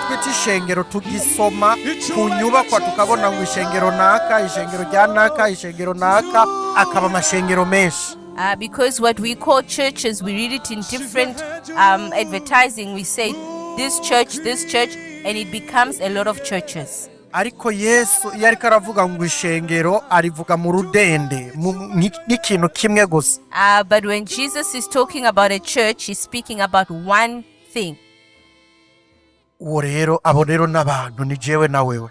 twita ishengero tugisoma ku nyubakwa tukabona ngo ishengero naka, ishengero rya naka, ishengero naka, akaba amashengero menshi. Because what we call churches, we read it in different advertising. We say this church, and it becomes a lot of churches. Ariko Yesu iyo ariko aravuga ngo ishengero arivuga mu rudende n'ikintu kimwe gusa. But when Jesus is talking about a church, he's speaking about one thing. Abo rero n'abantu ni jewe na wewe.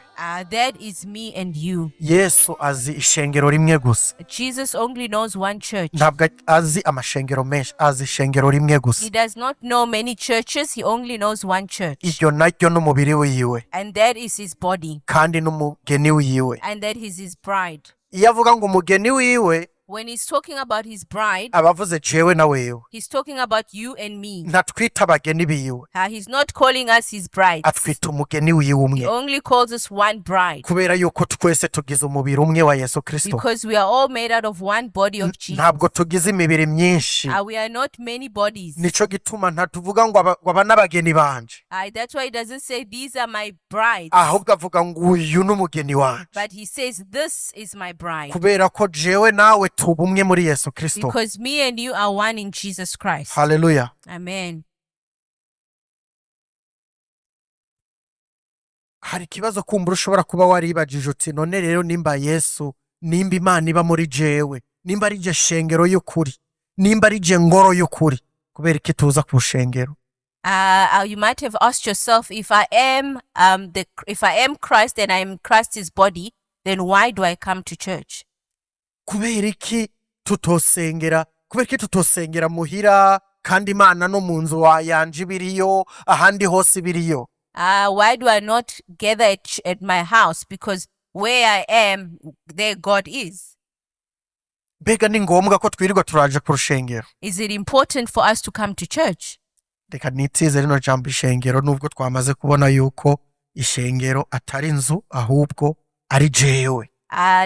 That is me and you. Yesu azi ishengero rimwe gusa. Jesus only knows one church. Ntabwo azi amashengero menshi, azi ishengero rimwe gusa. He does not know many churches, he only knows one church. Iryo naryo n'umubiri wiwe. And that is his body. Kandi n'umugeni wiwe. And that is his bride. Iyo avuga ngo umugeni wiwe, when he's talking about his bride, abavuze jewe na wewe. He's talking about you and me. Ntatwita abageni biwe. He's not calling us his brides. Atwita umugeni wiwe umwe. He only calls us one bride. Kubera yuko twese tugize umubiri umwe wa Yesu Kristo. Because we are all made out of one body of Jesus. Ntabwo tugize imibiri myinshi. We are not many bodies. Nico gituma ntatuvuga ngo aba n'abageni banje. That's why he doesn't say these are my brides. Ahubwo avuga ngo uyu n'umugeni wanje. But he says this is my bride. Kubera ko jewe nawe tubumwe muri Yesu Kristo. Because me and you are one in Jesus Christ. Hallelujah. Amen. Hari kibazo kumbura ushobora kuba waribajije uti none rero nimba Yesu, nimba Imana iba muri jewe, nimba ari je shengero y'ukuri, nimba ari je ngoro y'ukuri, kubera iki tuza ku shengero? You might have asked yourself, if I am Christ and I am Christ's body, then why do I come to church? Kubera iki tutosengera muhira kandi Imana no mu nzu yanje biriyo, ahandi hose biriyo? Why do I not gather at my house? Because where I am, there God is. Bega ni ngombwa ko twirirwa turaje ku rushengero? Is it important for us to come to church? Reka nitize rino jambo ishengero nubwo twamaze kubona yuko ishengero atari inzu ahubwo ari jewe.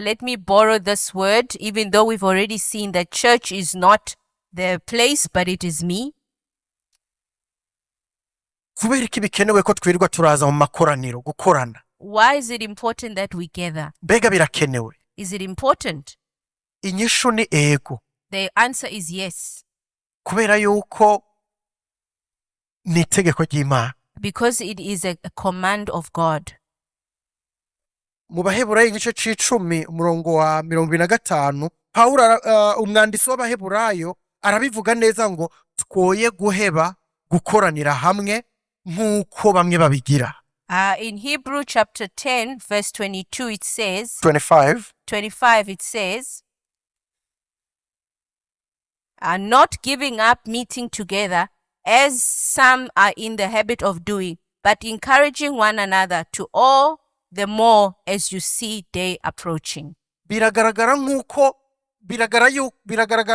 Let me borrow this word, even though we've already seen that church is not the place, but it is me. Kubera iki bikenewe ko twirirwa turaza mu makoraniro gukorana? Why is it important that we gather? Bega birakenewe. Is it important? Inyishu ni ego. The answer is yes. Kubera yuko ni itegeko ry'Imana. Because it is a command of God. Mu Baheburayo igice c'icumi umurongo wa 25 Pawulo umwanditsi w'Abaheburayo arabivuga neza ngo twoye guheba gukoranira hamwe nk'uko bamwe babigira. In Hebrew chapter 10 verse 22 it says 25 it says not giving up meeting together as some are in the habit of doing, but encouraging one another, to all the more as you see day approaching. Biragaragara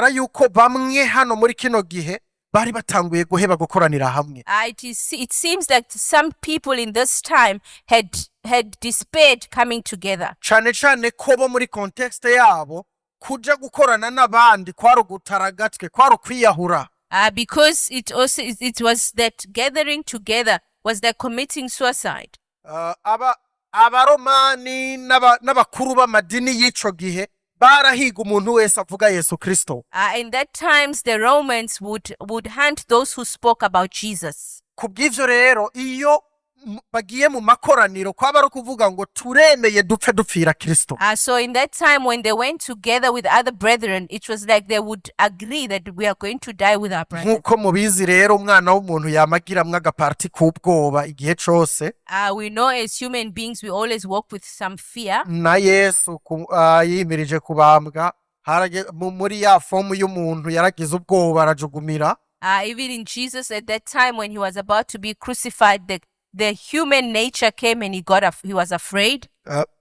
yuko bamwe hano muri kino gihe bari batanguye guheba gukoranira hamwe. It seems that some people in this time had despaired coming together. Cyane ko bo muri context yabo kuja gukorana n'abandi kwaro gutaragatwe kwaro kwiyahura. Because it was that gathering together was that committing suicide. Abaromani n'abakuru b'amadini y'ico gihe barahiga umuntu wese avuga Yesu Kristo. In that times the Romans would hunt those who spoke about Jesus. Kubw'ivyo rero iyo bagiye mu makoraniro kwaba ari kuvuga ngo turemeye dupfe dupfira Kristo. So in that time when they went together with other brethren, it was like they would agree that we are going to die with our brethren. Nkuko mubizi rero umwana w'umuntu yamagira mw'agaparti k'ubwoba igihe cose. We know as human beings we always walk with some fear. Na Yesu yimirije kubambwa muri ya fomu y'umuntu yaragize ubwoba arajugumira. Even in Jesus at that time when he was about to be crucified, the human nature came and he was afraid.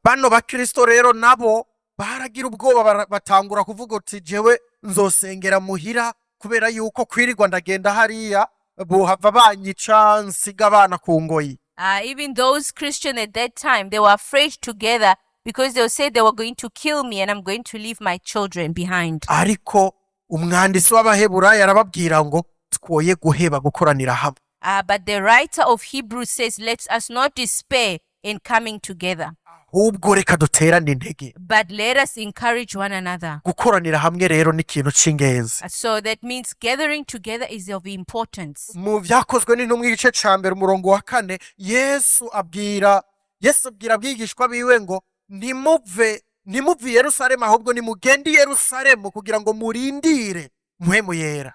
Bano ba Kristo rero nabo baragira ubwoba batangura kuvuga uti jewe nzosengera muhira kubera yuko kwirirwa ndagenda hariya bohava banyica nsiga abana ku ngoyi. Even those Christians at that time, they were afraid together because they said they were going to kill me and I'm going to leave my children behind. Ariko umwanditsi w'Abaheburayo arababwira ngo twoye guheba gukoranira hamwe. But the writer of Hebrews says, let us not despair in coming together, ahubwo reka duterane intege. but let us encourage one another. Gukoranira hamwe rero ni ikintu cy'ingenzi. So that means gathering together is of importance. Mu byakozwe n'intumwa igice cya mbere umurongo wa 4 Yesu abwira abigishwa biwe ngo ntimuve i Yerusalemu ahubwo nimugende i Yerusalemu kugira ngo murindire mpwemu yera.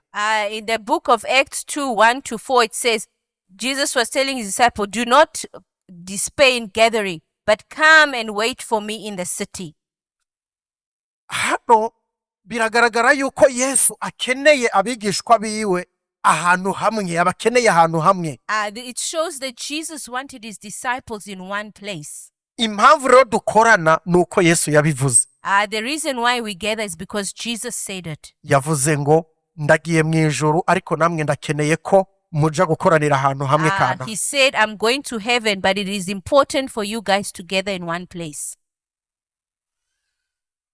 In the book of Acts 2:1-4, it says, Jesus was telling his disciples, do not despair in gathering, but come and wait for me in the city. Hano biragaragara yuko Yesu akeneye abigishwa biwe ahantu hamwe, abakeneye ahantu hamwe. It shows that Jesus wanted his disciples in one place. Impamvu rero dukorana nuko Yesu yabivuze. The reason why we gather is because Jesus said it. Yavuze ngo ndagiye mu ijuru ariko namwe ndakeneye ko muja gukoranira ahantu hamwe kana. He said, I'm going to heaven, but it is important for you guys to gather in one place.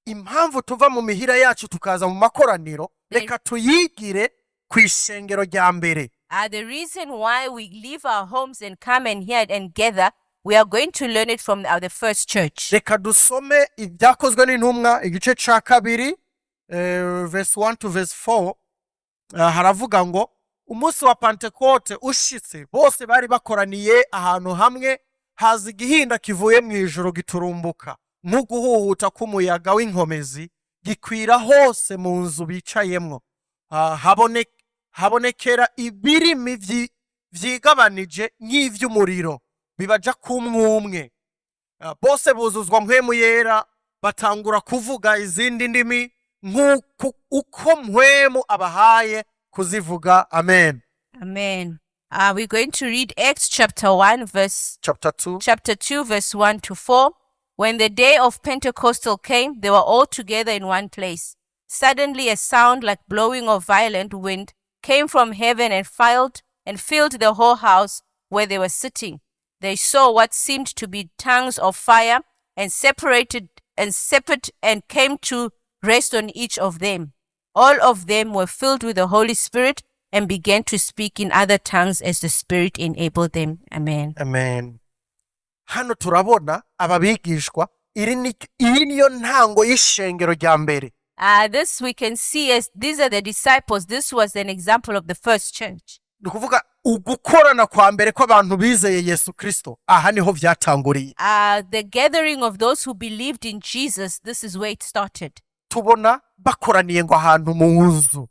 Impamvu tuva mu mihira yacu tukaza mu makoraniro reka tuyigire ku ishengero rya mbere. The reason why we leave our homes and come and here and gather, we are going to learn it from the first church. Reka dusome ibyakozwe n'intumwa igice ca kabiri verse 1 to verse 4. Haravuga ngo umunsi wa Pentekote ushitse bose bari bakoraniye ahantu hamwe, haza igihinda kivuye mu ijuru giturumbuka nk'uguhuhuta k'umuyaga w'inkomezi gikwira hose mu nzu bicayemwo. Habonekera ibirimi vyigabanije nk'ivy'umuriro bibaja kumwumwe. Bose buzuzwa mpwemu yera batangura kuvuga izindi ndimi nk'uko uko mpwemu abahaye kuzivuga. Amen. Amen. We're going to read Acts chapter 2 verse 1-4. When the day of Pentecostal came, they were all together in one place. Suddenly a sound like blowing of violent wind came from heaven and filled the whole house where they were sitting. They saw what seemed to be tongues of fire and separated and came to rest on each of them. All of them were filled with the Holy Spirit and began to speak in other tongues as the Spirit enabled them. Amen. Amen. Hano turabona ababigishwa iri niyo ntango y'ishengero rya mbere. This we can see as these are the disciples. This was an example of the first church. Nukuvuga ugukorana kwa mbere kw'abantu bizeye Yesu Kristo aha niho vyatanguriye. The gathering of those who believed in Jesus, this is where it started. Tubona bakoraniye ngo ahantu mu nzu.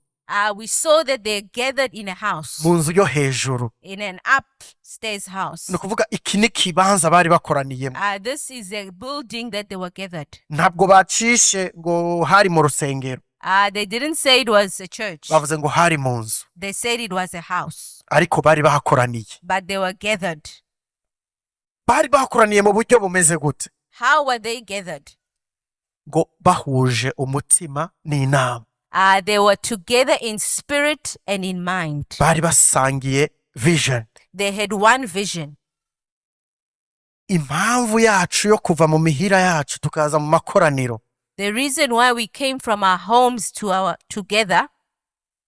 We saw that they gathered in a house. Mu nzu yo hejuru. In an upstairs house. Nukuvuga iki ni kibanza bari bakoraniyemo. This is a building that they were gathered. Ntabwo bacishe ngo hari mu rusengero. They didn't say it was a church. Bavuze ngo hari mu nzu. They said it was a house. Ariko bari bahakoraniye. But they were gathered. Bari bahakoraniye mu buryo bumeze gute? How were they gathered? Ngo bahuje umutima n'inama. They were together in spirit and in mind. Bari basangiye vision. They had one vision. Impamvu yacu yo kuva mu mihira yacu tukaza mu makoraniro. The reason why we came from our homes together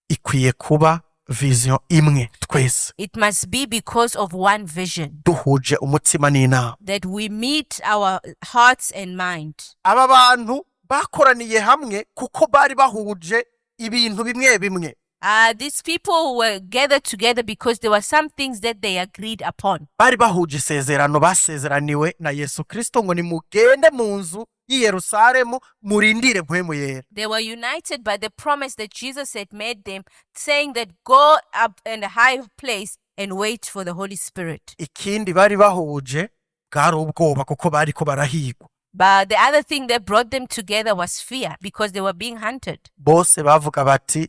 ikwiye kuba vision imwe twese. It must be because of one vision. Duhuje umutima n'inama. That we meet our hearts and mind. Aba bantu bakoraniye hamwe kuko bari bahuje ibintu bimwe bimwe. These people were gathered together because there were some things that they agreed upon. Bari bahuje isezerano basezeraniwe na Yesu Kristo ngo nimugende mu nzu y'i Yerusalemu murindire mpwemu yera. They were united by the promise that Jesus had made them, saying that go up in a high place and wait for the Holy Spirit. Ikindi bari bahuje bwari ubwoba kuko bariko barahigwa. But the other thing that brought them together was fear because they were being hunted. Bose bavuga bati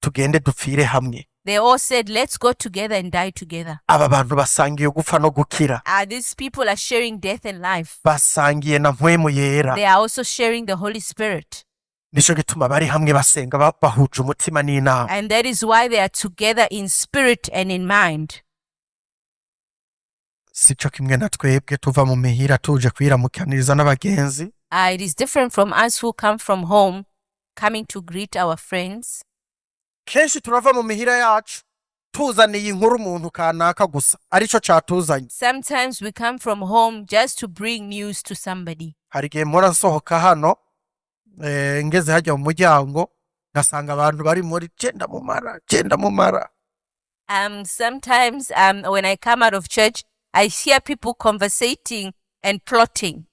tugende dupfire hamwe. They all said, let's go together and die together. Aba bantu basangiye gupfa no gukira. These people are sharing death and life. Basangiye na mpwemu yera. They are also sharing the Holy Spirit. Nico gituma bari hamwe basenga bahuje umutima n'inama. And that is why they are together in spirit and in mind. Sico kimwe na twebwe tuva mu mihira tuje kwiramukaniriza n'abagenzi. It is different from us who come from home, coming to greet our friends. Kenshi turava mu mihira yacu tuzaniye inkuru umuntu kanaka gusa arico catuzanye. Sometimes we come from home just to bring news to somebody. Hari igihe mpora nsohoka hano ngeze hajya mu muryango ngasanga abantu bari muri genda mumara. Sometimes when I come out of church, I hear people conversating and plotting.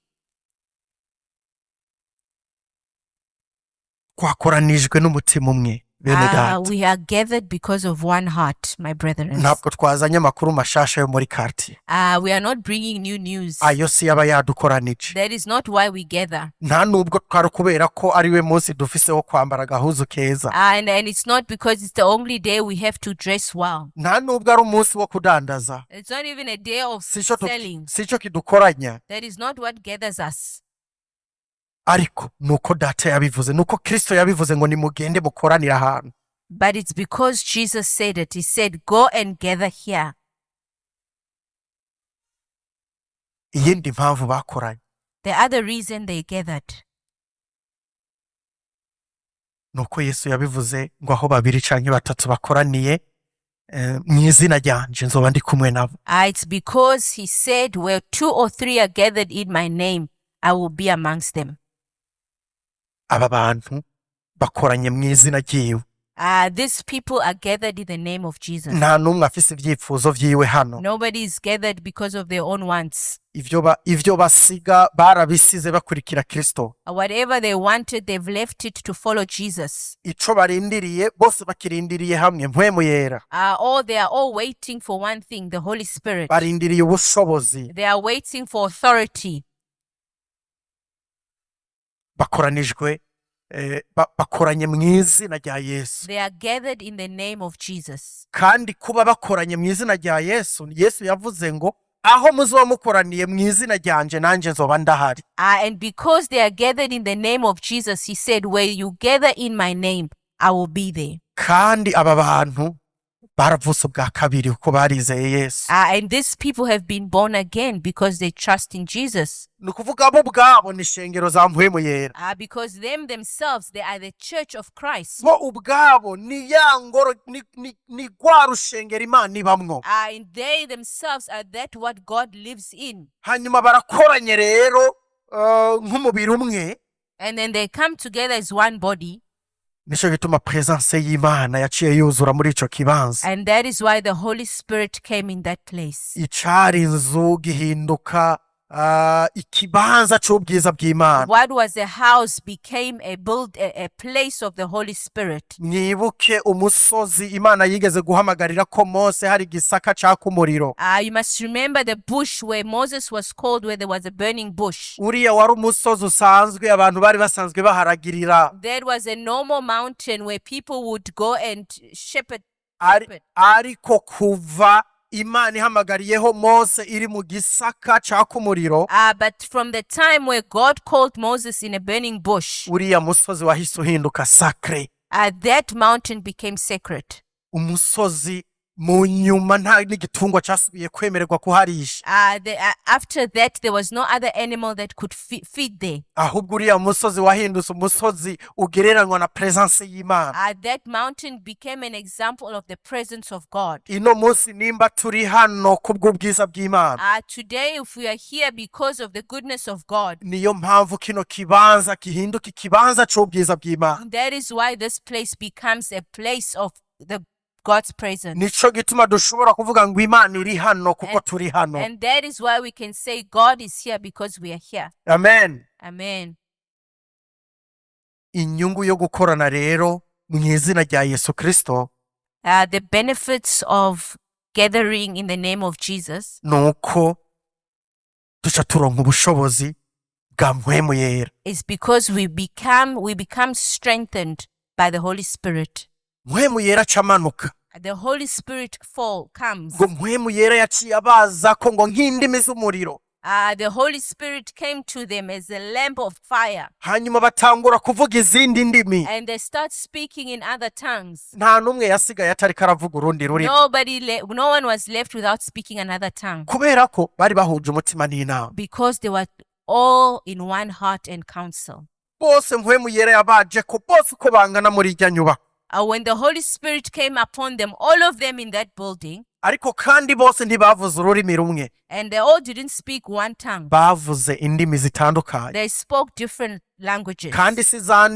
Twakoranijwe n'umutima umwe bene data. We are gathered because of one heart, my brethren. Ntabwo twazanye amakuru mashasha yo muri quartier. We are not bringing new news. Ayo si yaba yadukoranije. That is not why we gather. Nta nubwo twari kubera ko ari we munsi dufise wo kwambara gahuzu keza. And it's not because it's the only day we have to dress well. Nta nubwo ari umunsi wo kudandaza. It's not even a day of selling. Sico kidukoranya. That is not what gathers us. Ariko nuko data yabivuze, nuko Kristo yabivuze ngo nimugende mukoranira ahantu. But it's because Jesus said it. He said, go and gather here. Iyindi mpamvu bakoranye. The other reason they gathered. Nuko Yesu yabivuze ngo aho babiri canke batatu bakoraniye mu izina ryanje nzoba ndi kumwe nabo. It's because he said, where 2 or 3 are gathered in my name, I will be amongst them. Aba bantu bakoranye mu izina ryiwe. These people are gathered in the name of Jesus. Nta numwe afise ivyifuzo vyiwe hano. Nobody is gathered because of their own wants. Ivyo basiga barabisize bakurikira Kristo. Whatever they wanted, they've left it to follow Jesus. Ico barindiriye bose bakirindiriye hamwe mpwemu yera. They are all waiting for one thing, the Holy Spirit. Barindiriye ubushobozi. They are waiting for authority. Bakoranijwe bakoranye mu izina rya Yesu. They are gathered in the name of Jesus. Kandi kuba bakoranye mu izina rya Yesu, Yesu yavuze ngo aho muzoba mukoraniye mu izina ryanje nanje nzoba ndahari. And because they are gathered in the name of Jesus, he said, where you gather in my name, I will be there. Kandi aba bantu baravutse bwa kabiri uko barizeye Yesu. And these people have been born again because they trust in Jesus. Nukuvuga bo ubwabo ni shengero za mpwemu yera. Because them themselves, they are the church of Christ. Bo ubwabo ni ya ngoro ni rwa rushengero Imana ibamwo. And they themselves are that what God lives in. Hanyuma barakoranye rero nk'umubiri umwe. And then they come together as one body. Nico gituma presence y'Imana yaciye yuzura muri ico kibanza. And that is why the Holy Spirit came in that place. Icari inzu gihinduka ikibanza c'ubwiza bw'Imana. What was a house became a place of the Holy Spirit. Mwibuke umusozi Imana yigeze guhamagarira ko Mose hari gisaka caka umuriro. You must remember the bush where Moses was called, where there was a burning bush. Uriya wari umusozi usanzwe abantu bari basanzwe baharagirira. That was a normal mountain where people would go and shepherd. Ariko kuva Imana ihamagariyeho Mose iri mu gisaka caka umuriro. But from the time where God called Moses in a burning bush, uriya musozi wahise uhinduka sacre. That mountain became sacred. Umusozi mu nyuma nta n'igitungwa cyasubiye kwemererwa kuharisha. After that there was no other animal that could feed there. Ahubwo uriya musozi wahindutse umusozi ugereranywa na presence y'Imana. That mountain became an example of the presence of God. Ino munsi nimba turi hano kubw'ubwiza bw'Imana. Today if we are here because of the goodness of God. Niyo mpamvu kino kibanza gihinduka ikibanza c'ubwiza bw'Imana. That is why this place becomes a place of God's presence. Nico gituma dushobora kuvuga ngo Imana iri hano kuko turi hano. And that is why we can say God is here because we are here. Amen. Amen. Inyungu yo gukorana rero mu izina rya Yesu Kristo. The benefits of gathering in the name of Jesus. Nuko duca turonka ubushobozi bwa mpwemu yera. Is because we become strengthened by the Holy Spirit. Mpwemu yera camanuka. The Holy Spirit comes. Ngo mpwemu yera yaciye abaza ko ngo nk'indimi z'umuriro. The Holy Spirit came to them as a lamp of fire. Hanyuma batangura kuvuga izindi ndimi. And they start speaking in other tongues. Nta numwe yasigaye atari karavuga urundi rurimi. No one was left without speaking another tongue. Kubera ko bari bahuje umutima n'inama. Because they were all in one heart and counsel. Bose mpwemu yera yabaje ko bose uko bangana muri irya nyubako. when the Holy Spirit came upon them, all of them in that building, ariko kandi bose ntibavuze ururimi rumwe, and they all didn't speak one tongue. bavuze indimi zitandukanye. They spoke different languages. kandi si za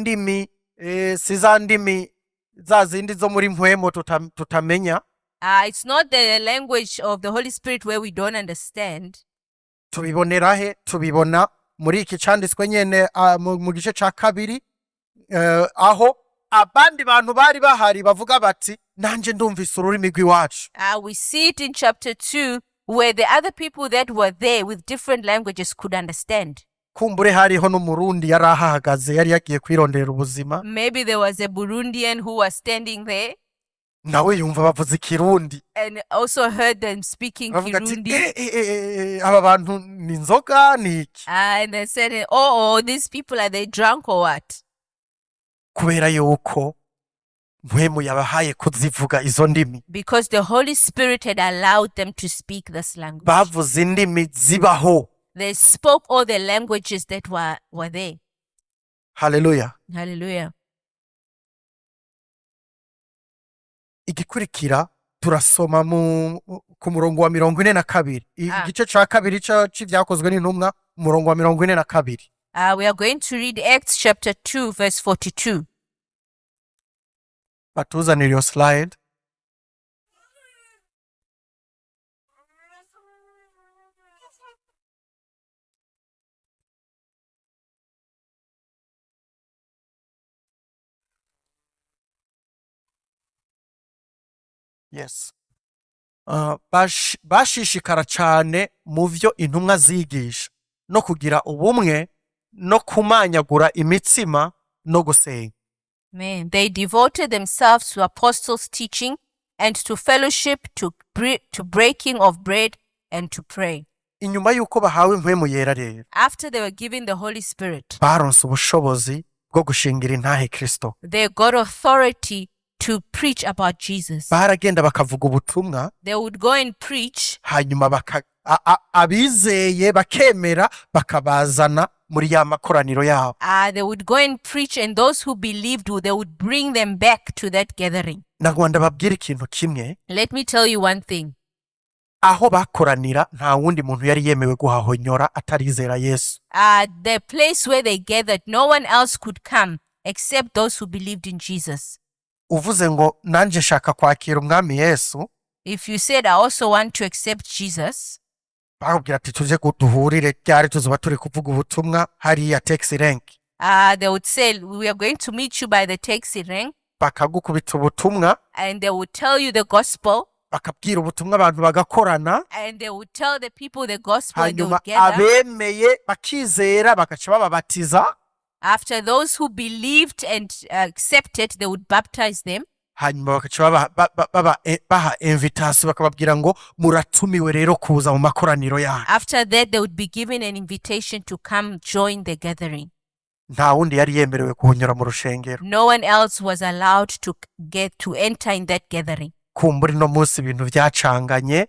ndimi za zindi zo muri mpwemo tutamenya. It's not the language of the Holy Spirit where we don't understand. tubibonera he? Tubibona muri iki cyanditswe nyene mu gice ca kabiri, aho abandi bantu bari bahari bavuga bati nanje ndumvise ururimi rw'iwacu. We see it in chapter 2 where the other people that were there with different languages could understand. kumbure hariho n'umurundi yari ahahagaze yari yagiye kwirondera ubuzima, Maybe there was a Burundian who was standing there nawe yumva bavuze ikirundi, and also heard them speaking bavuga ati Kirundi. aba bantu ni inzoga ni iki? And they said, oh, these people, are they drunk or what? kubera yuko mpwemu yabahaye kuzivuga izo ndimi, Because the Holy Spirit had allowed them to speak this language. bavuze indimi zibaho. They spoke all the languages that were there. Haleluya. Hallelujah. igikurikira turasoma ku murongo wa 42, igice ca kabiri c'ivyakozwe n'intumwa, umurongo wa 42. We are going to read Acts chapter 2 verse 42. batuzanira iyo slide. Yes. Bashishikara cyane mu vyo intumwa zigisha no kugira ubumwe no kumanyagura imitsima no gusenga. Amen. They devoted themselves to apostles' teaching and to fellowship, to breaking of bread and to pray. Inyuma yuko bahawe impwemu yera rero, After they were given the Holy Spirit, baronse ubushobozi bwo gushingira intahe Kristo. they got authority to preach about Jesus. Baragenda bakavuga ubutumwa, They would go and preach, hanyuma abizeye bakemera bakabazana muri ya makoraniro yabo. they would go and preach, and those who believed, they would bring them back to that gathering. Nagwanda babwira ikintu kimwe, Let me tell you one thing. aho bakoranira nta wundi muntu yari yemewe guhahonyora atarizera Yesu. The place where they gathered, no one else could come except those who believed in Jesus. Uvuze ngo nanje shaka kwakira umwami Yesu, If you said, I also want to accept Jesus, bakubwira ati tuje duhurire ryari tuzoba turi kuvuga ubutumwa hariya taxi rank. they would say, we are going to meet you by the taxi rank, Bakagukubita ubutumwa, and they would tell you the gospel, bakabwira ubutumwa abantu bagakorana, and they would tell the people the gospel, and they hanyuma would gather. abemeye bakizera bagaca bababatiza, After those who believed and accepted, they would baptize them. hanyuma bagaca baha invitation bakababwira ngo muratumiwe rero kuza mu makoraniro yacu. After that, they would be given an invitation to come join the gathering. Nta wundi yari yemerewe kuhonyora mu rushengero. No one else was allowed to enter in that gathering. Kumbura no munsi ibintu byacanganye,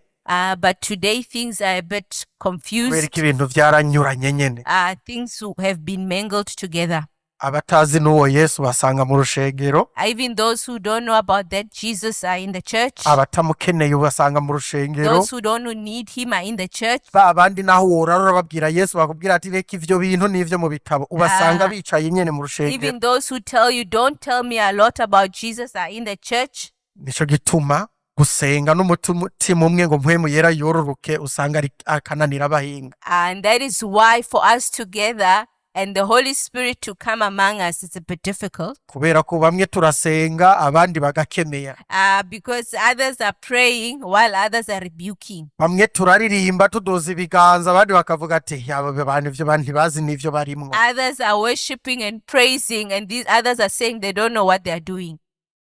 But today things are a bit kubera confused. ko ibintu byaranyuranye nyene. Things have been mangled together. Abatazi n'uwo Yesu basanga mu rushengero, Even those who don't know about that Jesus are in the church. abatamukeneye basanga mu rushengero, Those who don't need him are in the church. babandi naho worara urababwira Yesu bakubwira ati reka ivyo bintu n'ivyo mu bitabo, ubasanga bicaye nyene mu rushengero. Even those who tell you, don't tell me a lot about Jesus, are in the church. Nico gituma gusenga n'umutima umwe ngo mpwemu yera yororoke usanga akananira abahinga. And that is why for us together and the Holy Spirit to come among us, it's a bit difficult. Kubera ko bamwe turasenga abandi bagakemeya, Because others are praying while others are rebuking. bamwe turaririmba tudoza ibiganza abandi bakavuga ati abo bantu ivyo bantu bazi n'ivyo barimwo. Others are worshiping and praising, and these others are saying they don't know what they are doing.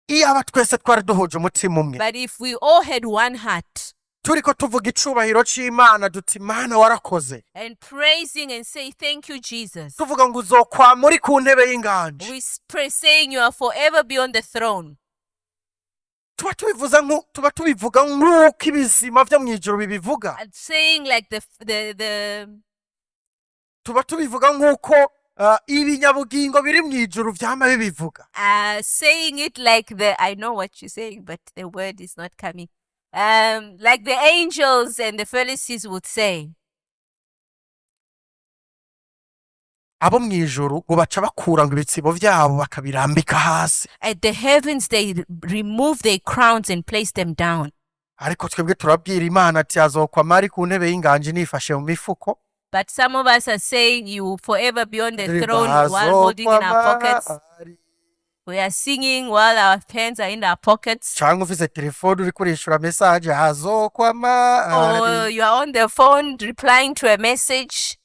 Iyo aba twese twari duhuje umutima umwe, But if we all had one heart turiko tuvuga icubahiro c'Imana duti Mana warakoze, and praising and say, thank you, Jesus. tuvuga ngo uzokwama uri ku ntebe y'inganje, We pray saying you are forever beyond the throne. tuba tubivuga nk'uko ibizima vyo mw'ijuru bibivuga, And saying like the tuba tubivuga nk'uko ibinyabugingo biri mu ijuru vyama bibivuga. Saying it like I know what you're saying, but the word is not coming. Like the angels and the Pharisees would say. Abo mu ijuru ngo baca bakura ngo ibitsibo vyabo bakabirambika hasi. At the heavens, they remove their crowns and place them down. Ariko twebwe turabwira Imana ati azokwama ari ku ntebe y'inganji nifashe mu mifuko. But some of us are saying you will forever be on the throne while holding in our pockets. We are singing while our hands are in our pockets. Cyangwa ufise telefone uri kurishura message azokwama. Or you are on the phone replying to a message.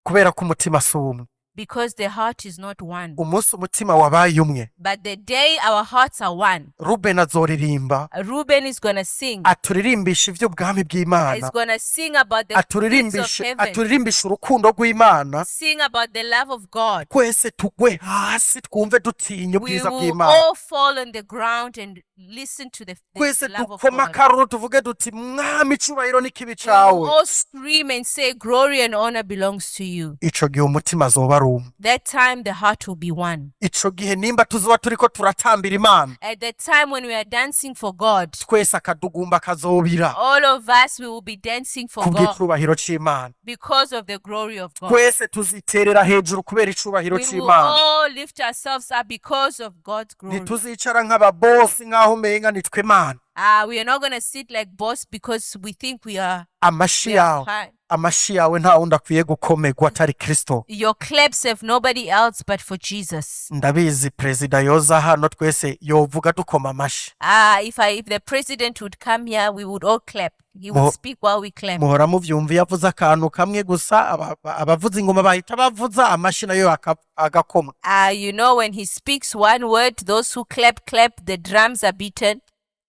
Kubera ko umutima si umwe. Because the heart is not one. Umunsi umutima wabaye umwe. But the day our hearts are one. Ruben azoririmba. Ruben is gonna sing. Aturirimbisha ivy'ubwami bw'Imana. He's gonna sing about the things of heaven. Aturirimbisha urukundo rw'Imana. Sing about the love of God. Twese tugwe hasi twumve dutinya ubwiza bw'Imana. We will all fall on the ground and listen to the love of God. Dukoma akaruru tuvuge duti mwami icubahiro n'ikibi We cawe. will all scream and say glory and honor belongs to you. Ico gihe umutima azoba That time the heart will be one. Ico gihe nimba tuzoba turiko turatambira Imana. At the time when we are dancing for God. Twese akadugumba kazobira. All of us we will be dancing for God. Kubw'icubahiro c'Imana. Because of the glory of God. Twese tuziterera hejuru kubera icubahiro c'Imana. We will all lift ourselves up because of God's glory. Ntituzicara nk'ababosi nk'aho umenga nitwe Mana. We are not going to sit like boss because we think we are. Amashi yawe nta wundi akwiye gukomegwa atari Kristo. Your claps have nobody else but for Jesus. Ndabizi perezida yoza hano twese yovuga dukoma amashi. If the president would come here, we would all clap. He would speak while we clap. Muhora muvyumva yavuze akantu kamwe gusa abavuza ingoma bahita bavuza amashi nayo agakoma. You know, when he speaks one word, those who clap, the drums are beaten.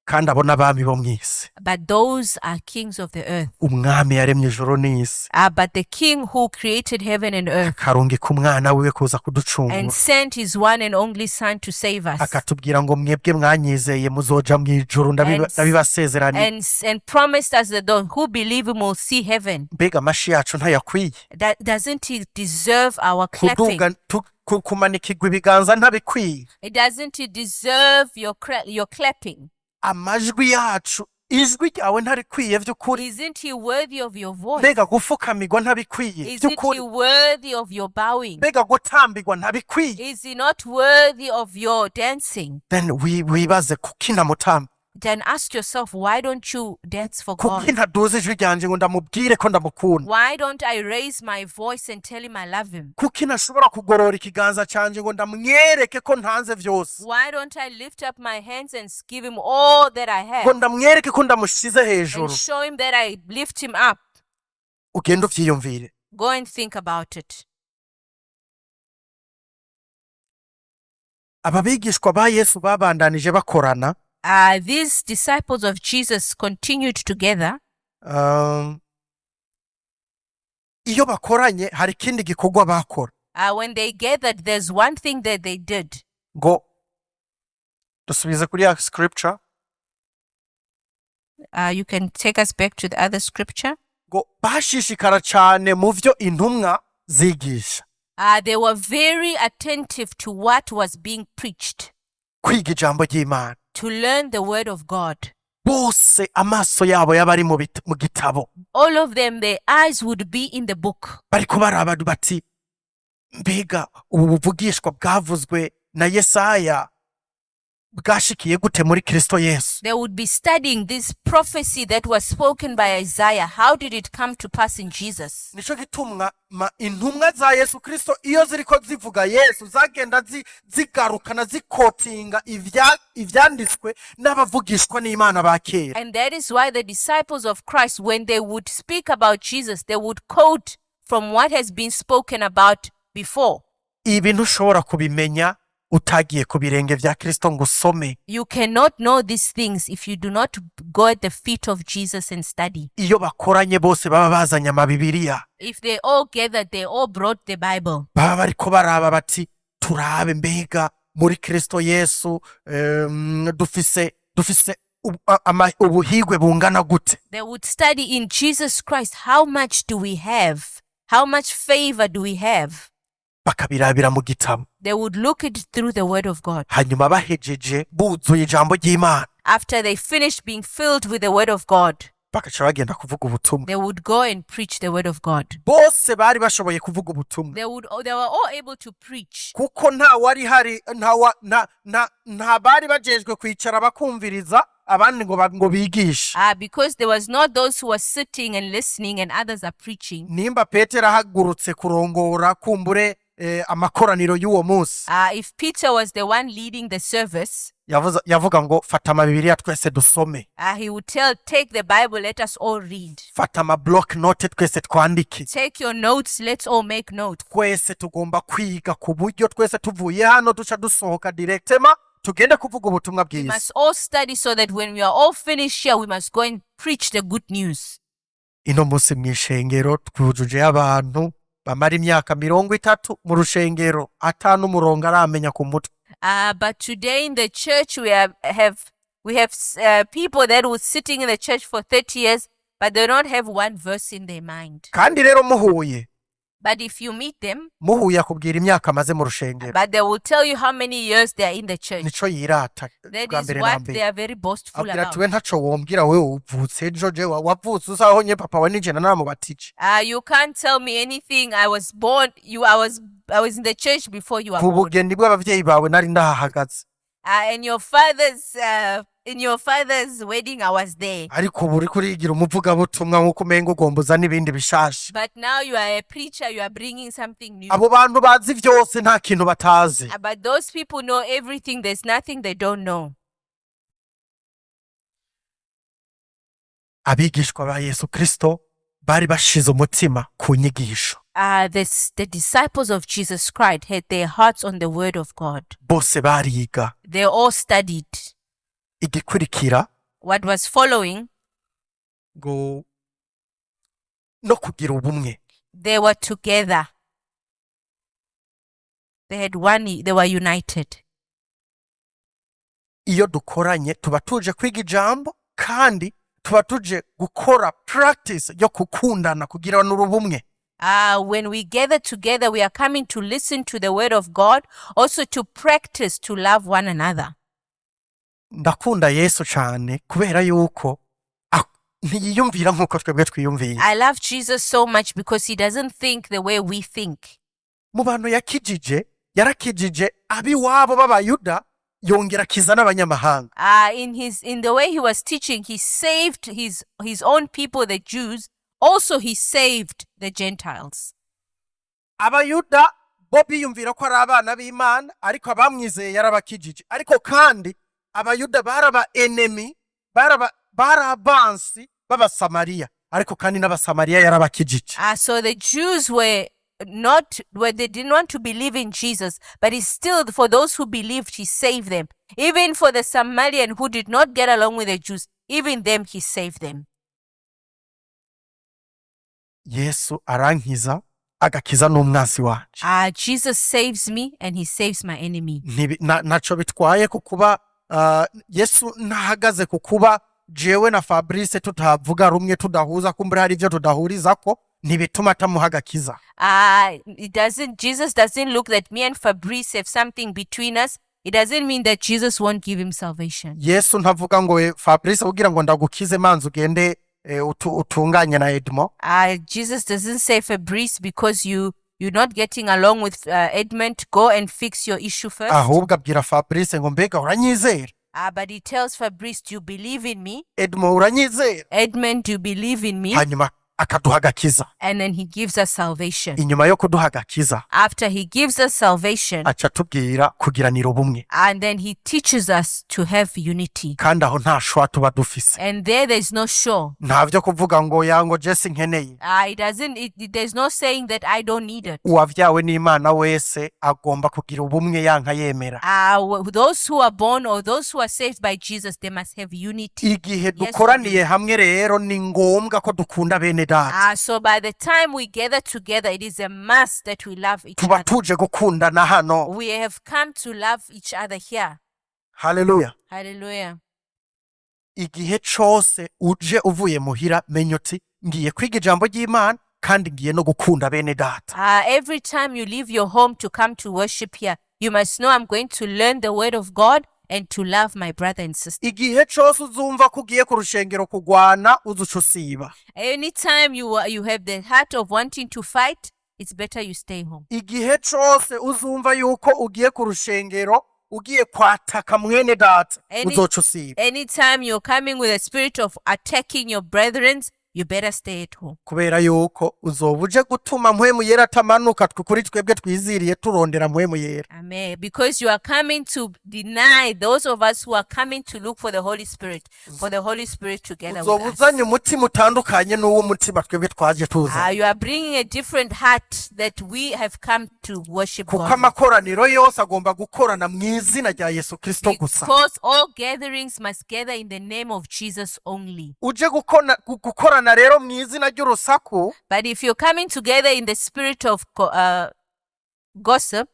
Kandi abo n'abami bo mw'isi. But those are kings of the earth. Umwami yaremye ijuru n'isi. But the king who created heaven and earth. Akarungika umwana wiwe kuza kuducungura. And sent his one and only son to save us. Akatubwira ngo mwebwe mwanyizeye muzoja mw'ijuru ndabibasezeraniye. And promised us that those who believe him will see heaven. Mbega amashi yacu ntayakwiye. Doesn't he deserve our clapping? Kumanikirwa ibiganza ntabikwiye. Doesn't he deserve your clapping? Amajwi yacu ijwi ryawe ntarikwiye vy'ukuri. Isn't he worthy of your voice? Mbega gufukamirwa ntabikwiye Isn't he worthy of your bowing? Mbega gutambirwa ntabikwiye. Is he not worthy of your dancing? Then wibaze kuki namutamba. Then ask yourself, why don't you dance for God? Kuki ntaduza ijwi ryanje ngo ndamubwire ko ndamukunda. Why don't I raise my voice and tell him I love him? Kuki nashobora kugorora ikiganza canje ngo ndamwereke ko ntanze vyose. Why don't I lift up my hands and give him all that I have? Ngo ndamwereke ko ndamushize hejuru. And show him that I lift him up. Ugenda uvyiyumvire. Go and think about it. Ababigishwa ba Yesu babandanije bakorana. These disciples of Jesus continued together. Iyo bakoranye hari ikindi gikorwa bakora. When they gathered, there's one thing that they did. Ngo dusubize kuri ya scripture. You can take us back to the other scripture. Ngo bashishikara cyane mu vyo intumwa zigisha. They were very attentive to what was being preached. Kwiga ijambo ry'Imana. To learn the word of God. Bose amaso yabo yabari mu gitabo. All of them, their eyes would be in the book. Bariko baraba bati mbega ubuvugishwa bwavuzwe na Yesaya bwashikiye gute muri Kristo Yesu. They would be studying this prophecy that was spoken by Isaiah. How did it come to pass in Jesus? Nico gitumwa intumwa za Yesu Kristo iyo ziriko zivuga Yesu zagenda zigarukana zikotinga ivyanditswe n'abavugishwa n'Imana ba kera. And that is why the disciples of Christ, when they would speak about Jesus, they would quote from what has been spoken about before. Ibintu ushobora kubimenya utagiye ku birenge vya Kristo ngo usome. You cannot know these things if you do not go at the feet of Jesus and study. Iyo bakoranye bose baba bazanye amabibiriya. If they all gathered, they all brought the Bible. Baba bariko baraba bati turabe mbega muri Kristo Yesu dufise ubuhigwe bungana gute. They would study in Jesus Christ. How much do we have? How much favor do we have? bakabirabira mu gitabo They would look it through the word of God. hanyuma bahejeje buzuye ijambo ry'Imana After they finished being filled with the word of God, bagaca bagenda kuvuga ubutumwa. they would go and preach the word of God. Bose bari bashoboye kuvuga ubutumwa They were all able to preach. kuko nta wari hari nta bari bajejwe kwicara bakumviriza abandi ngo bigishe. Because there was not those who were sitting and listening and others are preaching. Nimba Petero ahagurutse kurongora kumbure amakoraniro y'uwo munsi, If Peter was the one leading the service, yavuga ngo fata amabibiriya twese dusome, he would take the Bible, let us all read. fata amablock note twese twandike, Take your notes, let's all make notes. twese tugomba kwiga ku buryo twese tuvuye hano duca dusohoka directement tugende kuvuga ubutumwa We bwiza. must all study so that when we are all finished here, we must go and preach the good news. Ino munsi mw'ishengero twujuje abantu bamara imyaka 30 mu rushengero atanu umurongo aramenya ku mutwe. But today in the church, we have people that were sitting in the church for 30 years, but they don't have one verse in their mind. Kandi rero muhuye But if you meet them, akubwira imyaka amaze mu rushengero, but they will tell you how many years they are in the church. nico yirata That bwa is mbere na what mbere. they are very boastful Abwira about. ati we ntaco wombwira wewe uvutse ejo je wavutse usaho nye papa we nije naramubatije. You can't tell me anything. I was born. I was in the church before you were Ku born. bugeni bw'abavyeyi bawe nari ndahahagaze, In your father's wedding, I was there. ariko ubu uriko urigira umuvugabutumwa nk'uko umenga ugomba uzana ibindi bishasha. But now you are a preacher. You are bringing something new. Abo bantu bazi vyose nta kintu batazi. But those people know everything. There's nothing they don't know. Abigishwa ba Yesu Kristo bari bashize umutima ku nyigisho, The disciples of Jesus Christ had their hearts on the word of God. bose bariga. They all studied. Igikurikira What was following, ngo no kugira ubumwe. they were together. They were united. Iyo dukoranye tuba tuje kwiga ijambo kandi tuba tuje gukora practice yo kukundana kugira n'urubumwe. When we gather together, we are coming to listen to the word of God, also to practice to love one another. Ndakunda Yesu cyane kubera yuko ntiyiyumvira nk'uko twebwe twiyumviye. I love Jesus so much because he doesn't think the way we think. Mu bantu yarakijije abiwabo b'abayuda yongera kiza n'abanyamahanga. In the way he was teaching, he saved his own people, the Jews. Also, he saved the Gentiles. Abayuda bo biyumvira ko ari abana b'Imana, ariko abamwizeye yarabakijije. Ariko kandi abayuda baraba enemy, barabansi b'abasamariya, ariko kandi n'abasamariya yarabakijije. So the Jews they didn't want to believe in Jesus, but he still, for those who believed, he saved them. Even for the Samaritan who did not get along with the Jews, even them he saved them. Yesu arankiza agakiza n'umwansi wanje. Jesus saves me and he saves my enemy. Naco bitwaye kukuba Yesu ntahagaze kukuba jewe na Fabrice tutavuga rumwe, tudahuza, kumbura hari ivyo tudahurizako, ntibituma atamuha agakiza. Jesus doesn't look that me and Fabrice have something between us. It doesn't mean that Jesus won't give him salvation. Yesu ntavuga ngo Fabrice ugira ngo ndagukize manzi ugende utunganye na Edmond. Jesus doesn't say, Fabrice, because you're not getting along with Edmund, go and fix your issue first. Ahubwo abwira Fabrice ngo mbega uranyizera. But he tells Fabrice, do you believe in me? Edmond uranyizera. Edmund, do you believe in me? Hanyuma akaduha agakiza. And then he gives us salvation. Inyuma yo kuduha agakiza, after he gives us salvation, aca tubwira kugiranira ubumwe. And then he teaches us to have unity. Kandi aho nta shwa tuba dufise. And there's no show. Ntavyo kuvuga ngo yango Jesse nkeneye. There's no saying that I don't need it. Uwavyawe n'Imana wese agomba kugira ubumwe yanka yemera. Those who are born or those who are saved by Jesus, they must have unity. Igihe dukoraniye hamwe rero ni ngombwa ko dukunda bene data. So by the time we gather together, it is a must that we love each Tuba other. tuje gukundana hano. We have come to love each other here. Hallelujah. Hallelujah. Igihe cose uje uvuye muhira menya uti ngiye kwiga ijambo ry'Imana kandi ngiye no gukunda bene data. Every time you leave your home to come to worship here, you must know I'm going to learn the word of God and to love my brother and sister. Igihe cyose uzumva ko ugiye ku rushengero kugwana uzuca usiba. Anytime you have the heart of wanting to fight, it's better you stay home. Igihe cyose uzumva yuko ugiye ku rushengero ugiye kwataka mwene data uzoca usiba. Anytime you're coming with a spirit of attacking your brethren, you better stay at home. Kubera yuko uzoba uje gutuma mpwemu yera atamanuka kuri twebwe twiziriye turondera mpwemu yera. Amen. Because you are coming to deny those of us who are coming to look for the Holy Spirit, for the Holy Spirit together with uzoba us. uzanye umutima utandukanye n'uwo mutima twebwe twaje tuza. You are bringing a different heart that we have come to worship kuko God. amakoraniro yose agomba gukorana mu izina rya Yesu Kristo gusa. Because all gatherings must gather in the name of Jesus only. Uje gukorana rero mu izina ry'urusaku, But if you're coming together in the spirit of gossip,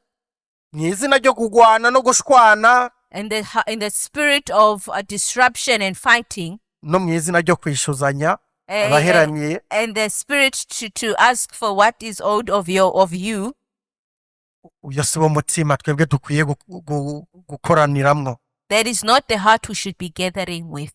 mu izina ryo kugwana no gushwana, and in the spirit of disruption and fighting, no mu izina ryo kwishuzanya abaheraniye, and the spirit to ask for what is owed of you, uyo si wo mutima twebwe dukwiye gukoraniramwo. that is not the heart we should be gathering with.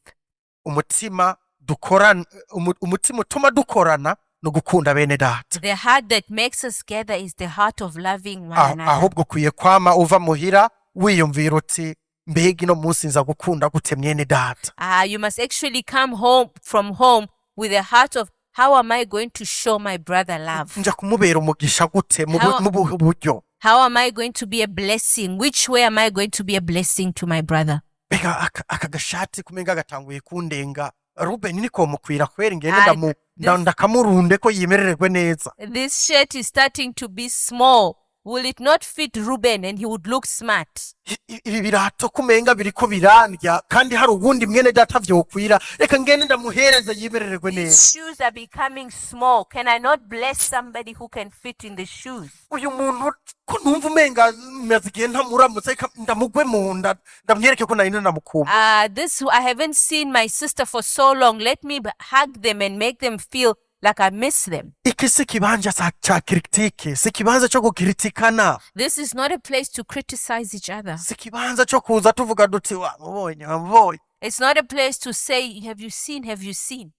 Umutima utuma dukorana no gukunda bene data. The heart that makes us gather is the heart of loving one another. Ahubwo ukwiye kwama uva muhira wiyumvira uti mbega ino munsi nza gukunda gute mwene data. You must actually come home from home with a heart of, how am I going to show my brother love? Nja kumubera umugisha gute mu buryo. How am I going to be a blessing? Which way am I going to be a blessing to my brother? Bega aka gashati kumenga gatanguye kundenga. Ruben niko mukwira kwera ngende ndakamurunde ko yimerererwe neza. This shirt is starting to be small. Will it not fit Ruben and he would look smart? Ibi birato kumenga biriko birandya kandi hari ubundi mwene data vyokwira. Reka ngende ndamuhereza yimerererwe neza. These shoes are becoming small. Can I not bless somebody who can fit in the shoes? Uyu muntu ko numva umenga mazigiye ntamuramutse ndamugwe mu nda ndamwereke ko nari namukuma. I haven't seen my sister for so long. Let me hug them and make them feel like I miss them. Iki si kibanza cha kritike, si kibanza cyo gukritikana. This is not a place to criticize each other. Si kibanza cyo kuza tuvuga duti wabonye. It's not a place to say, have you seen?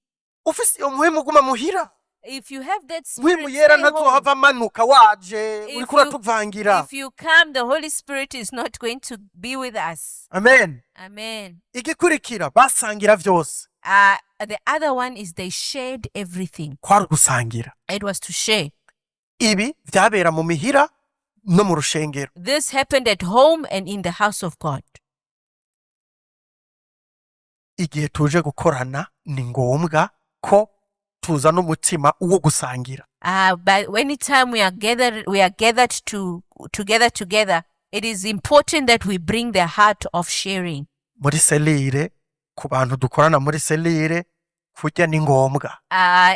Ufisi umuhimu guma muhira. If you have that spirit, Muhimu yera ntazohava amanuka waje uriko uratuvangira. If you come, the Holy Spirit is not going to be with us. Amen. Amen. Igikurikira basangira vyose. The other one is they shared everything. Kwari gusangira. It was to share. Ibi vyabera mu mihira no mu rushengero. This happened at home and in the house of God. Igihe tuje gukorana ni ngombwa ko tuza n'umutima uwo gusangira. But anytime we are gathered together, it is important that we bring the heart of sharing. Muri selire ku bantu dukorana muri selire kurya ni ngombwa.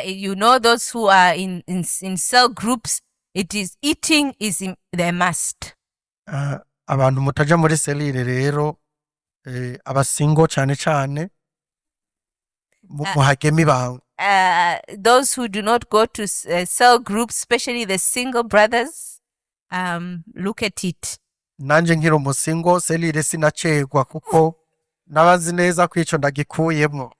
You know, those who are in cell groups, eating is the must. Abantu mutaja muri selire rero abasingo cyane muhagemi bawe. Those who do not go to cell groups, especially the single brothers, look at it. Nanje nkiri umusingo selire sinacegwa kuko nabazi neza ko ico ndagikuyemo.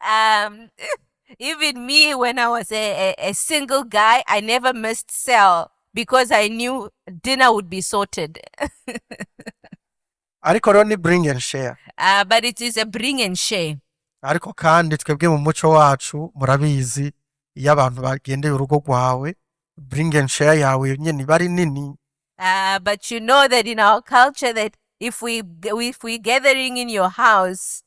Even me, when I was a single guy, I never missed cell because I knew dinner would be sorted. Ariko rero ni bring and share. But it is a bring and share. Ariko kandi twebwe mu muco wacu murabizi iyo abantu bagendeye urugo rwawe bring and share yawe nyene bari nini. But you know that in our culture that if we gathering in your house,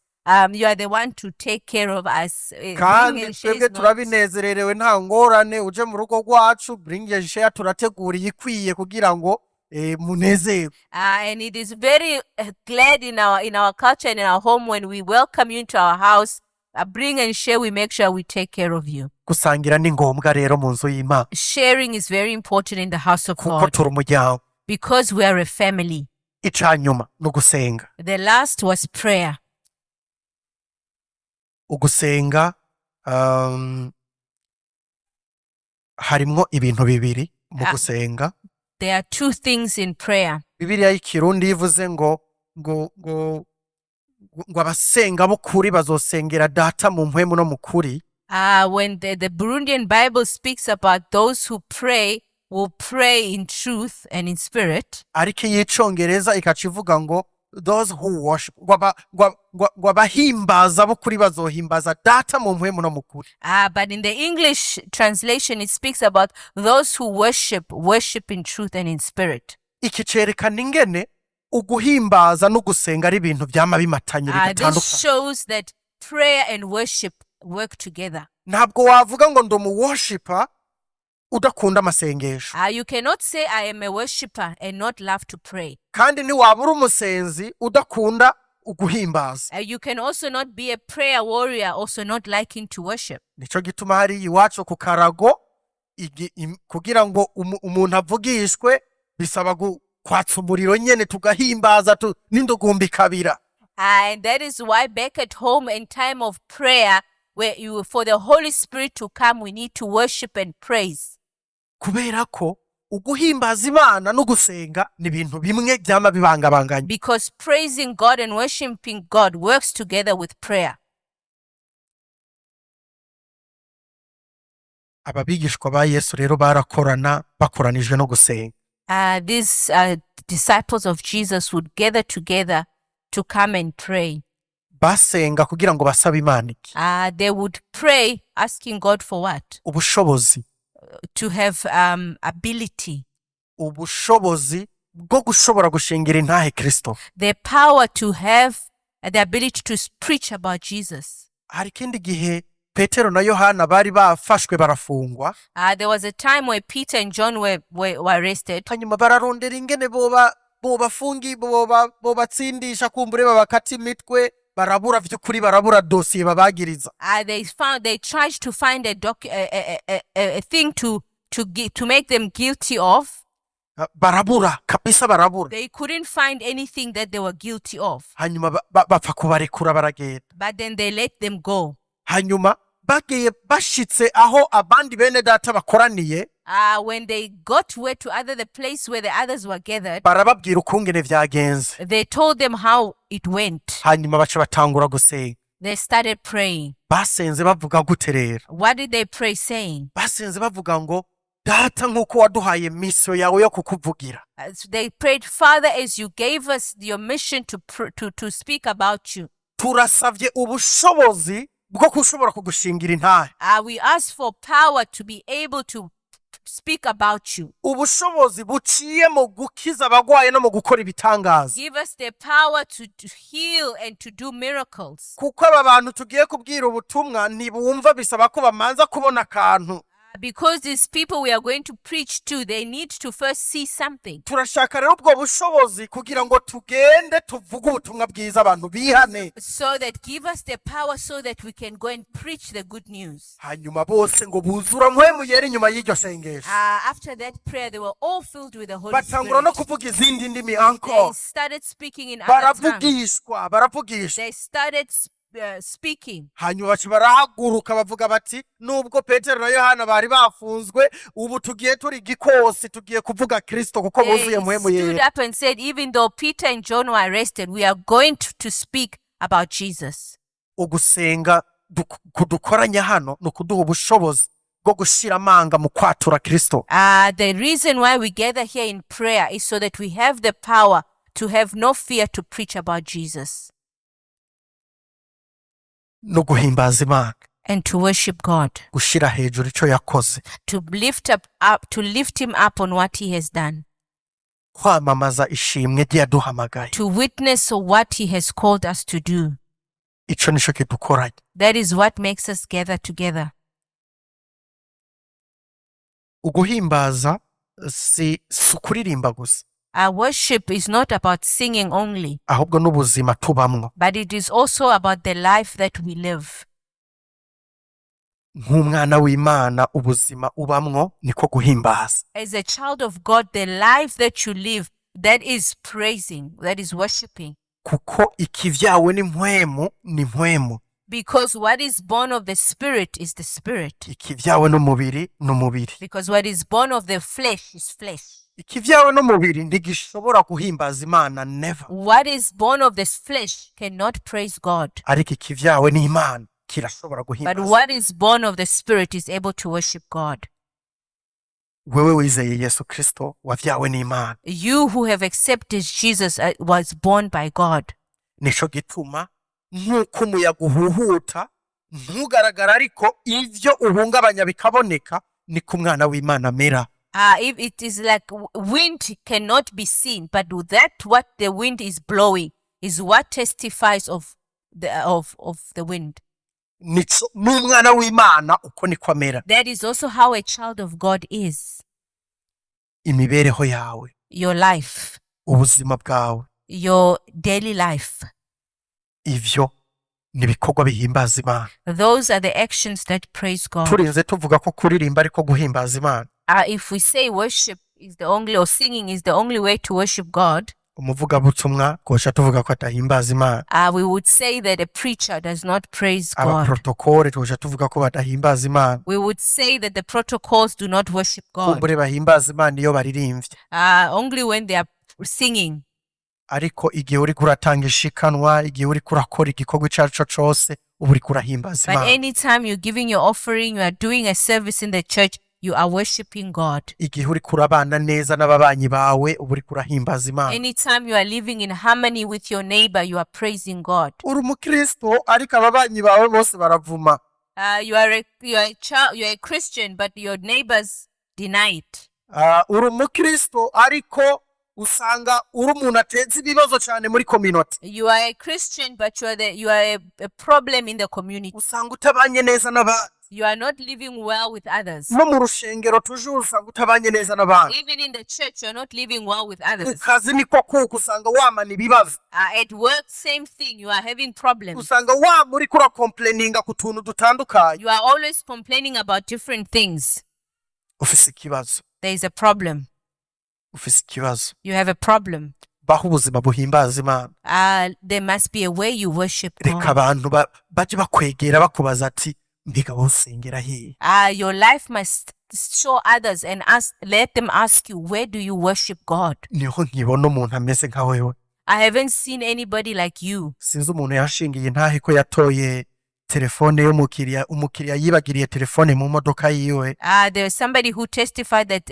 you are the one to take care of us. Kandi twebwe turabinezererewe nta ngorane uje mu rugo rwacu bring and share turategura ikwiye kugira ngo munezero. And it is very glad in our culture and in our home when we welcome you into our house. Bring and share, we make sure we take care of you. Gusangira ni ngombwa rero mu nzu y'Imana. Sharing is very important in the house of kuko God. turi umuryango. Because we are a family. Icanyuma no gusenga. The last was prayer. Ugusenga harimwo ibintu bibiri mu gusenga. There are two things in prayer. Bibiliya y'ikirundi ivuze ngo abasenga b'ukuri bazosengera data mu mpwemu no mu kuri. When the Burundian Bible speaks about those who pray, will pray in truth and in spirit. Ariko iy'icongereza ikaca ivuga ngo those who worship, ngo abahimbaza b'ukuri bazohimbaza data mu mpwemu no mu kuri. But in the English translation, it speaks about those who worship in truth and in spirit. Iki cerekana ingene uguhimbaza no gusenga ari ibintu byama bimatanye This bigatandukanye. shows that prayer and worship work together. Ntabwo wavuga ngo ndi worshiper udakunda amasengesho, You cannot say I am a worshipper and not love to pray. kandi ntiwabura umusenzi udakunda uguhimbaza. You can also not be a prayer warrior, also not liking to worship. Nico gituma hari iwacu ku karago kugira ngo umuntu avugishwe bisaba kwatsa umuriro nyene tugahimbaza n'indugumbi kabira. And that is why back at home in time of prayer, for the Holy Spirit to come, we need to worship and praise. Kubera ko uguhimbaza Imana no gusenga ni ibintu bimwe byama bibangabanganye. Because praising God and worshiping God works together with prayer. Ababigishwa ba Yesu rero bakoranijwe no gusenga. These disciples of Jesus would gather together to come and pray. Basenga kugira ngo basabe Imana iki? They would pray asking God for what? Ubushobozi. To have ability. Ubushobozi bwo gushobora gushingira intahe Kristo. The power to have the ability to preach about Jesus. Hari kindi gihe Petero na Yohana bari bafashwe barafungwa. There was a time where Peter and John were arrested. Hanyuma bararondera ingene bobatsindisha kumbure babakata imitwe, barabura vy'ukuri, barabura dosiye babagiriza. They tried to find a thing to make them guilty of. Barabura kabisa, barabura. They couldn't find anything that they were guilty of. Hanyuma bapfa kubarekura baragenda. But then they let them go. Hanyuma bagiye bashitse aho abandi bene data bakoraniye. When they got to the place where the others were gathered, barababwira ukungene vyagenze. They told them how it went. Hanyuma baca batangura gusenga. They started praying. Basenze bavuga gute rero? What did they pray saying? Basenze bavuga ngo data nk'uko waduhaye misiyo yawe yo kukuvugira. They prayed, Father, as you gave us your mission to speak about you. Turasavye ubushobozi bwo kushobora kugushingira intahe. We ask for power to be able to speak about you. Ubushobozi buciye mu gukiza abagwaye no mu gukora ibitangaza. Give us the power to heal and to do miracles. Kuko aba bantu tugiye kubwira ubutumwa ntibumva, bisaba ko bamanza kubona akantu. Because these people we are going to preach to, they need to first see something. Turashaka rero ubwo bushobozi kugira ngo tugende tuvuge ubutumwa bwiza abantu bihane. So that give us the power so that we can go and preach the good news. Hanyuma bose ngo buzura mpwemu yera inyuma y'iryo sengesho. After that prayer, they were all filled with the Holy Batangura no Spirit. kuvuga izindi ndimi encore. They started speaking in other tongues. Baravugishwa. They started speaking. Hanyuma baca barahaguruka bavuga bati nubwo Petero na Yohana bari bafunzwe, ubu tugiye turi gikosi, tugiye kuvuga Kristo kuko buzuye mpwemu They yera. stood up and said, even though Peter and John were arrested, we are going to speak about Jesus. Ugusenga kudukoranya hano no kuduha ubushobozi bwo gushira amanga mu kwatura Kristo. The reason why we gather here in prayer is so that we have the power to have no fear to preach about Jesus. No guhimbaza Imana. And to worship God. Gushira hejuru ico yakoze. To lift him up on what he has done. Kwamamaza ishimwe ryaduhamagaye. To witness what he has called us to do. Ico nico kidukoranye. That is what makes us gather together. Uguhimbaza si kuririmba gusa. Our worship is not about singing only, ahubwo n'ubuzima tubamwo. but it is also about the life that we live. Nk'umwana w'Imana ubuzima ubamwo niko guhimbaza. As a child of God, the life that you live, that is praising, that is worshiping. Kuko ikivyawe ni mpwemu, Because what is born of the Spirit is the Spirit. ikivyawe n'umubiri n'umubiri. Because what is born of the flesh is flesh. Ikivyawe n'umubiri ntigishobora guhimbaza Imana, never. What is born of this flesh cannot praise God. Ariko ikivyawe n'Imana kirashobora But guhimbaza. what is born of the Spirit is able to worship God. Wewe wizeye Yesu Kristo wavyawe n'Imana. You who have accepted Jesus was born by God. Nico gituma nk'uko umuyaga uhuhuta ntugaragara, ariko ivyo uhungabanya bikaboneka, niko umwana w'Imana amera. If it is like wind cannot be seen, but that what the wind is blowing is what testifies of the wind. N'umwana w'Imana uko niko amera. That is also how a child of God is. Imibereho yawe, Your life, ubuzima bwawe, your daily life. ivyo nibikorwa bihimbaza Imana. Those are the actions that praise God. Turinze tuvuga ko kuririmba ariko guhimbaza Imana, If we say worship is the only, or singing is the only way to worship God, umuvugabutumwa kosha tuvuga ko atahimbaza Imana. we would say that a preacher does not praise God. Abaprotokole kosha tuvuga ko badahimbaza Imana. We would say that the protocols do not worship God. Kumbure bahimbaza Imana iyo baririmbye. Only when they are singing. Ariko igihe uri kuratanga ishikanwa, igihe uri kurakora igikorwa icarico cose, uba uri kurahimbaza But Imana. anytime you're giving your offering, you are doing a service in the church, you are worshiping God. Igihe uri kurabana neza n'ababanyi bawe, uba uri kurahimbaza Imana. Anytime you are living in harmony with your neighbor, you are praising God. Uri umukristo ariko ababanyi bawe bose baravuma. You are a Christian, but your neighbors deny it. Uri umukristo ariko usanga uri umuntu ateza ibibazo cyane muri community. You are a Christian, but you are a problem in the community. Usanga utabanye neza n'abandi. You are not living well with others. No mu rushengero toujours usanga utabanye neza n'abandi. Even in the church, you are not living well with others. Kazi niko kuko usanga wamana ibibazo. At work, same thing. You are having problems. Usanga muri kura complaininga ku tuntu dutandukanye. You are always complaining about different things. Ufise ikibazo. There is a problem. Ufise ikibazo. You have a problem. Baho ubuzima buhimbaza Imana. There must be a way you worship Reka God. abantu baje bakwegera bakubaza ati mbiga wosengera he. Your life must show others and let them ask you, where do you worship God? Niho nkibona umuntu ameze nka wewe. I haven't seen anybody like you. Sinzi umuntu yashingiye ntahe ko yatoye telefone y'umukiriya, umukiriya yibagiriye telefone mu modoka yiwe. There was somebody who testified that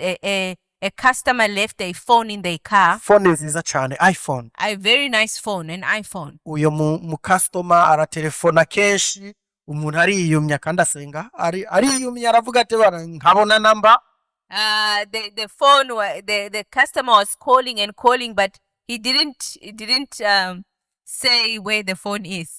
a customer left a phone in their car. Phone nziza cyane, iPhone. A very nice phone, an iPhone. Uyo mu customer aratelefona kenshi, umuntu ariyumya kandi asenga, ariyumya aravuga ati nkabona number. The phone, the customer was calling and calling, but he didn't say where the phone is.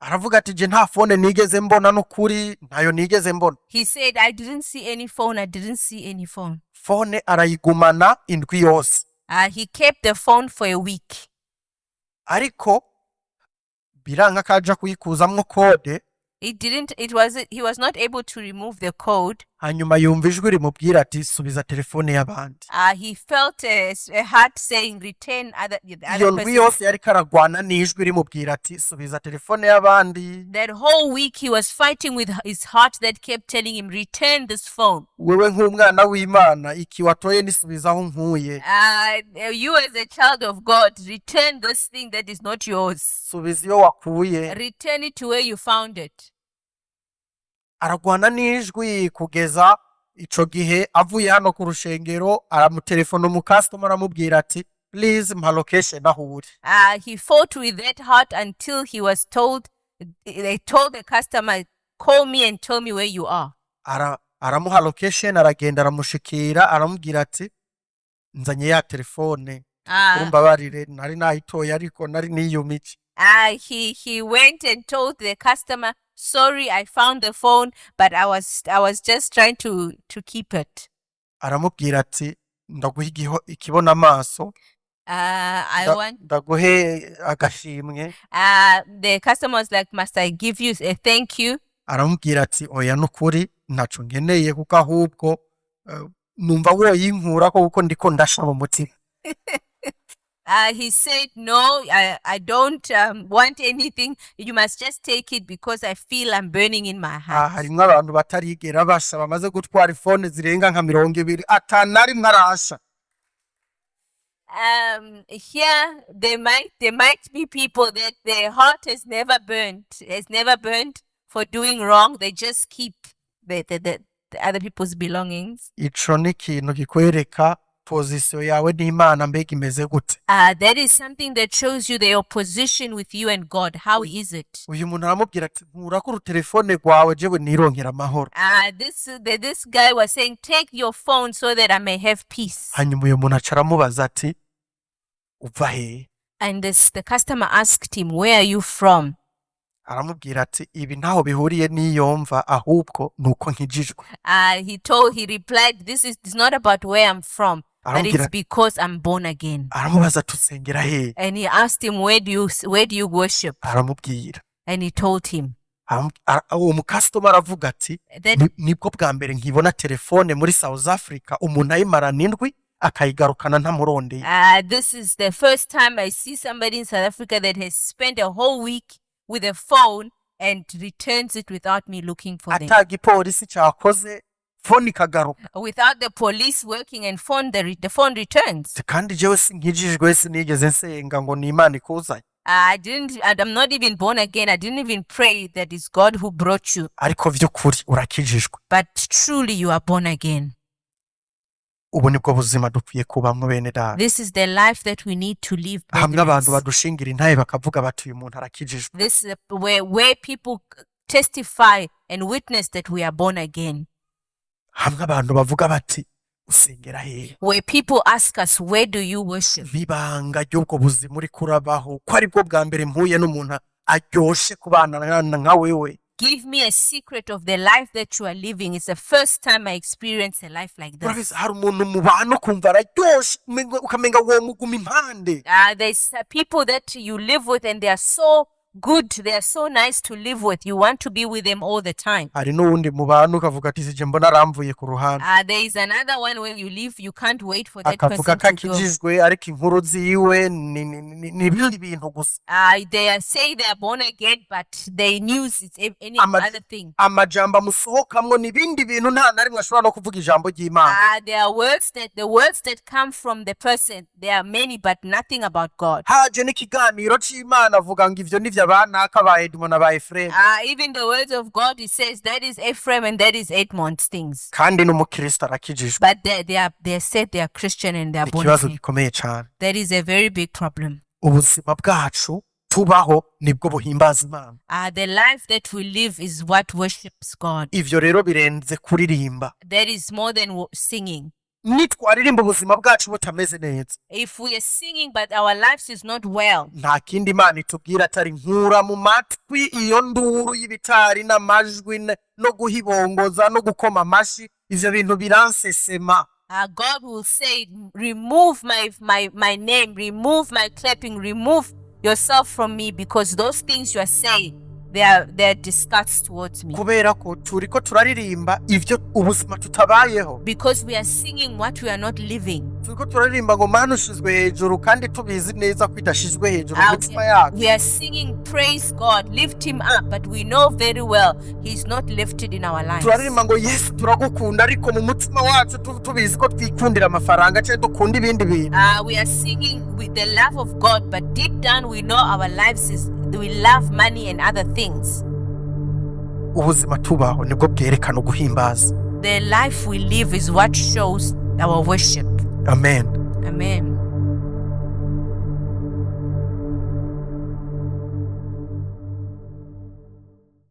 Aravuga ati je nta phone nigeze mbona n'ukuri, ntayo nigeze mbona. He said, I didn't see any phone. I didn't see any phone. Phone arayigumana indwi yose. He kept the phone for a week. Ariko biranga kaja kuyikuzamwo code. He was not able to remove the code. Hanyuma yumva ijwi rimubwira ati subiza telefone y'abandi. He felt a heart saying, return the other Ndwi yose yari karagwana n'ijwi rimubwira ati subiza telefone y'abandi. That whole week he was fighting with his heart that kept telling him, return this phone. Wewe nk'umwana w'Imana iki watoye nisubizaho nkuye. You as a child of God, return this thing that is not yours. Subiza iyo wakuye. Return it to where you found it. Aragwana n'ijwi kugeza ico gihe avuye hano ku rushengero, aramutelefona mu customer aramubwira ati please mpa location aho uri. He fought with that heart until he was told, they told the customer, call me and tell me where you are. Aramuha location, aragenda aramushikira, aramubwira ati nzanye ya telefone. Urumbabarire nari nayitoye ariko nari niyumije. He went and told the customer, sorry, I found the phone, but I was just trying to keep it. Aramubwira ati ndaguha ikibona amaso. Ndaguhe agashimwe. The customer was like, must I give you a thank you? Aramubwira ati oya nukuri naco ngeneye kuko ahubwo numva woyinkura ko kuko ndiko ndashaba umutima. He said, no, I don't want anything. You must just take it because I feel I'm burning in my heart. harimwo abantu batarigera basha bamaze gutwara ifone zirenga nka 20 atanarimwe arasha. Here there might be people that their heart has never burned for doing wrong. They just keep the other people's belongings. Ico ni ikintu kikwereka position yawe n'Imana mbega imeze gute. That is something that shows you your position with you and God. How is it? Uyu muntu aramubwira ati nkurakura telefone gwawe jewe nirongera amahoro. This guy was saying, take your phone so that I may have peace. Hanyuma uyu muntu aca aramubaza ati uva he? And the customer asked him, where are you from? Aramubwira ati ibi ntaho bihuriye n'iyomva ahubwo nuko nkijijwe. He replied, this is not about where I'm from, but it's because I'm born again. Aramubaza tusengera he? And he asked him, where do you worship? Aramubwira. And he told him. Uwo mukasitoma aravuga ati nibwo bwa mbere nkibona telefone muri South Africa umuntu ayimarana indwi akayigarukana ntamurondeye. This is the first time I see somebody in South Africa that has spent a whole week with a phone and returns it without me looking for them. Atagipolisi cyakoze phone ikagaruka. Without the police working and the phone returns. Kandi jewe sinkijijwe sinigeze nsenga ngo ni Imana ikuzanye. I'm not even born again. I didn't even pray that it's God who brought you. Ariko vy'ukuri urakijijwe. But truly you are born again. Ubu nibwo buzima dukwiye kubamwo bene data. This is the life that we need to live. Hamwe abantu badushingira intaye bakavuga bati uyu muntu arakijijwe. This is where people testify and witness that we are born again. Hamwe abantu bavuga bati usengera he? Where people ask us, where do you worship? Bibanga ry'ubwo buzima uri kurabaho ko aribwo bwa mbere mpuye n'umuntu aryoshe kubana nka wewe. Give me a secret of the life that you are living. It's the first time I experience a life like this. Hari umuntu mubano kumva araryoshe ukamenga wo muguma impande. There's people that you live with and they are so good, they are so nice to live with. You want to be with them all the time. Hari n'uwundi mubano ukavuga ati sije mbona aramvuye ku ruhande. There is another one when you live, you can't wait for that person akavuga to go. kakijijwe ariko inkuru ziwe ni ibindi bintu gusa. They say they are born again, but they news it's any other thing. Amajambo amusohokamwo ni ibindi bintu nta na rimwe ashobora no kuvuga ijambo ry'Imana. There are the words that come from the person. There are many, but nothing about God. Haje n'ikiganiro c'Imana avuga ngo ivyo nivyo abanaka ba Edmond na ba Ephraim. Even the words of God, it says that is Ephraim and that is Edmond's things. Kandi n'umukristo arakijijwe. But they said they are Christian and they are born Ikibazo again. gikomeye cyane. That is a very big problem. Ubuzima bwacu tubaho nibwo buhimbaza Imana. The life that we live is what worships God. Ivyo rero birenze kuririmba. That is more than singing. Nitwaririmba ubuzima bwacu butameze neza. If we are singing but our lives is not well. Nta kindi Imana itubwira atari nkura mu matwi iyo nduru y'ibitari n'amajwi no guhibongoza no gukoma amashi ivyo bintu biransesema. God will say, remove my name, remove my clapping, remove yourself from me, because those things you are saying, they are disgust towards me. Kubera ko turiko turaririmba ivyo ubuzima tutabayeho. Because we are singing what we are not living. Turiko turaririmba ngo Mana ushizwe hejuru kandi tubizi neza ko idashizwe hejuru mu mitima yacu. We are singing praise God, lift him up, but we know very well he's not lifted in our lives. Turaririmba ngo Yesu turagukunda ariko mu mutima wacu tubizi ko twikundira amafaranga cyangwa dukunda ibindi bintu. We are singing with the love of God, but deep down we know our lives we love money and other things. Ubuzima tubaho nibwo bwerekana uguhimbaza. The life we live is what shows our worship. Amen. Amen.